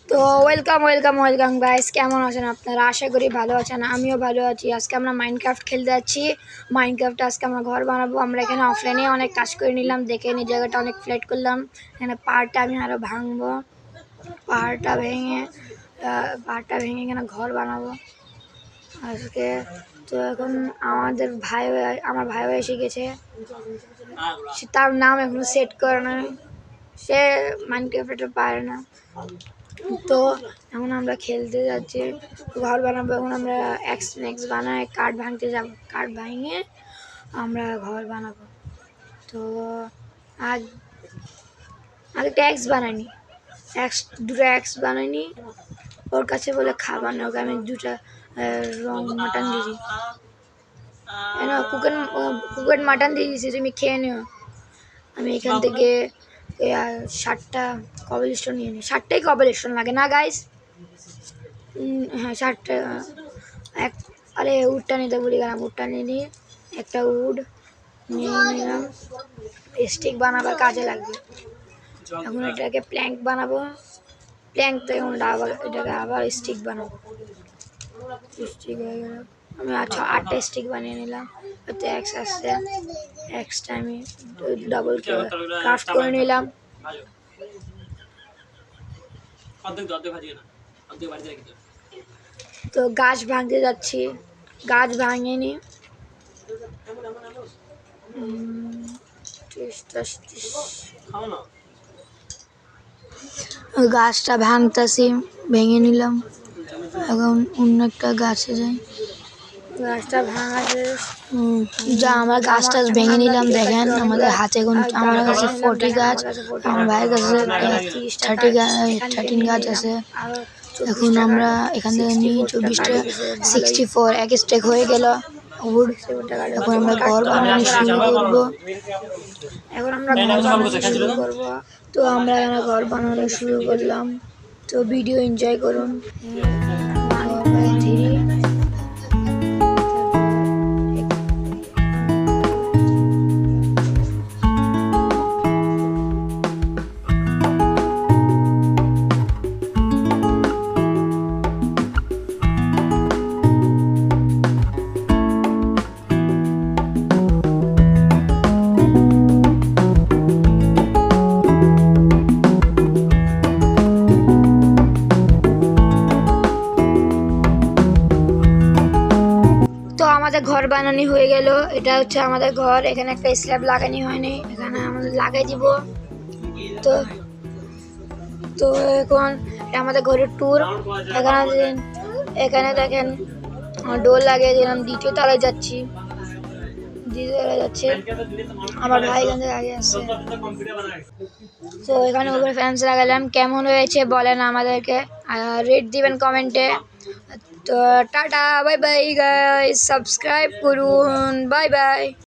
তো welcome guys, কেমন আছেন আপনারা? আশা করি ভালো আছেন, আমিও ভালো আছি। আজকে আমরা মাইনক্রাফট খেলতে যাচ্ছি। মাইনক্রাফটে আজকে আমরা ঘর বানাবো। আমরা এখানে অফলাইনে অনেক কাজ করে নিলাম, দেখে নিই জায়গাটা অনেক ফ্ল্যাট করলাম। এখানে পাহাড়টা আমি আরও ভাঙবো, পাহাড়টা ভেঙে এখানে ঘর বানাবো আজকে। তো এখন আমার ভাইও এসে গেছে, তার নাম এখনো সেট করে না, সে মাইনক্রাফটে পারে না। তো এখন আমরা খেলতে যাচ্ছি, ঘর বানাবো। এখন আমরা এক্স বানায় কাঠ ভাঙতে যাব, কাঠ ভাঙে আমরা ঘর বানাবো। তো আগে এক্স বানাইনি, দুটো এক্স বানাইনি। ওর কাছে বলে খাবার না, ওকে আমি দুটা রং মাটন দিয়েছি, কুকের মাটন দিয়ে দিয়েছি, তুমি খেয়ে নিও। আমি এখান থেকে 60টা কবল স্টোন নিয়ে নিই। 60টাই কবল স্টোন লাগে না গাইস? হ্যাঁ 60টা। আরে উডটা নিতে ভুলে গেলাম, উডটা নিয়ে নিই। একটা উড নিয়ে নিলাম, স্টিক বানাবার কাজে লাগবে। এখন এটাকে প্ল্যাঙ্ক বানাবো, প্ল্যাঙ্ক থেকে এটাকে আবার স্টিক বানাবো। স্টিক হয়ে গেল, আমি 8টা স্টিক বানিয়ে নিলাম। এতে এক্স আসছে, এক্সটা আমি ডাবল ক্রাফট করে নিলাম। তো গাছ ভাঙতে যাচ্ছি, গাছ ভাঙে নি। গাছটা ভাঙতেছি, ভেঙে নিলাম। এখন অন্য একটা গাছে যাই, গাছটা ভাঙা যা আমরা গাছটা ভেঙে নিলাম। দেখেন আমাদের হাতে এখন আমার কাছে 40 গাছ, আমার ভাইয়ের কাছে 13 গাছ আছে। এখন আমরা এখান থেকে নিই 24টা 64, এক স্টেক হয়ে গেল উড। এখন আমরা ঘর বানানো শুরু করবো, তো আমরা এখানে ঘর বানানো শুরু করলাম। তো ভিডিও এনজয় করুন। তো আমাদের ঘর বানানো হয়ে গেল। এটা হচ্ছে আমাদের ঘর, এখানে একটা স্ল্যাব লাগানো হয়নি, এখানে আমাদের লাগাই দিব। তো তো এখন আমাদের ঘরের ট্যুর। এখানে দেখেন ডোর লাগিয়ে দিলাম, দ্বিতীয় তলায় যাচ্ছি, আমার ভাই এখান থেকে আগে আসছে। তো এখানে উপরে ফ্যান্স লাগালাম। কেমন হয়েছে বলেন আমাদেরকে, রেট দিবেন কমেন্টে। তো tata, bye bye guys, subscribe করুন, বাই বাই।